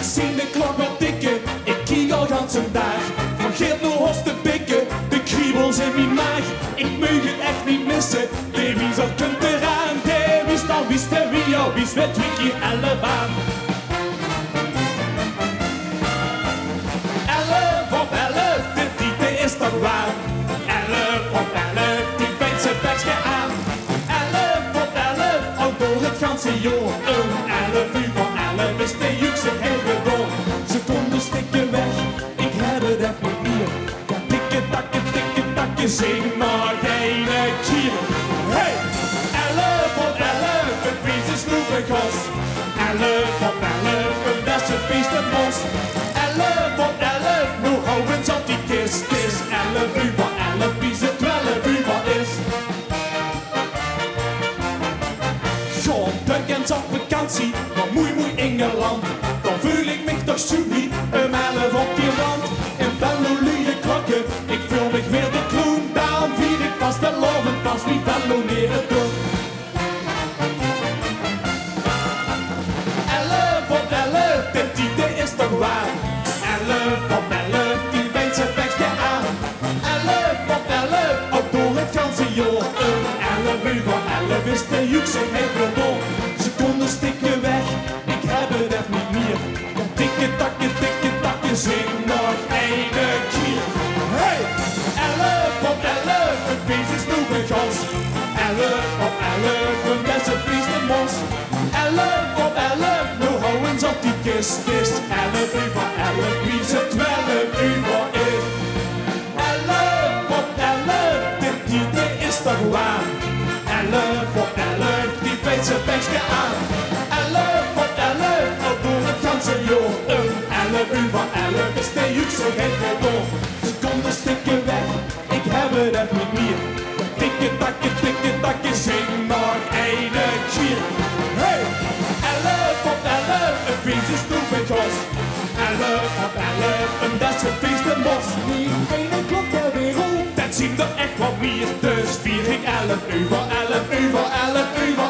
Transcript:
zie de klok wat tikken, ik kijk al gans een dag. Vergeet nog ons te pikken, de kriebels in mijn maag. Ik mag het echt niet missen, de wie zal kunt eraan. De wie is al wist en wie al wist, met 2 keer 11 aan. 11 op 11, de titel is toch waar. 11 op 11, die vindt zijn bekje aan. 11 op 11, al door het ganse jaar. 11 uur van 11 is de jukse hele door. Seconden stikken weg, ik heb het echt niet meer. Ja, tikke takke, zing maar geen keer. Hey! 11 op 11, het feest is snoepengos. 11 op 11, een beste feest en mos. 11 op 11, nu houden ze op die kist. Het is 11 uur van 11, wie ze 12 uur van is. John Duggins op vakantie, naar moei Engeland. Dan voel ik me toch soepie, een 11 op die rand. En fellow luie klokken, ik voel me weer de kloen. Daarom vier ik vast en loven vast, wie fellow neer het doen. 11 op 11, de titel is toch waar. 11 op 11, die weet zijn bekje aan. 11 op 11, ook door het ganse jaar. 11 uur van 11 is de jukse hele door. Seconden stikken weg, ik heb het echt niet meer. Ja, tikke takke, zing nog één keer. Hey! 11 op 11, het feest is nu begos. 11 op 11, een beste feest en mos. 11 op 11, nu houden ze op die kist. 11 uur van 11, wie ze 12 uur van is. 11 op 11, dit titel is toch waar. 11 op 11, die weet zijn bekje aan. 11 op 11, al door het ganse jaar. 11 uur van 11 is de jukse hele door. Seconden stikken weg, ik heb het echt niet meer. Tikke takke, zing nog één keer. Hey! 11 op 11, een feest is nu begos. 11 op 11, een beste feest en mos. Die ene klok ter wereld, dat zien er echt wat meer. Dus vier ik 11 uur van 11 uur van 11 uur van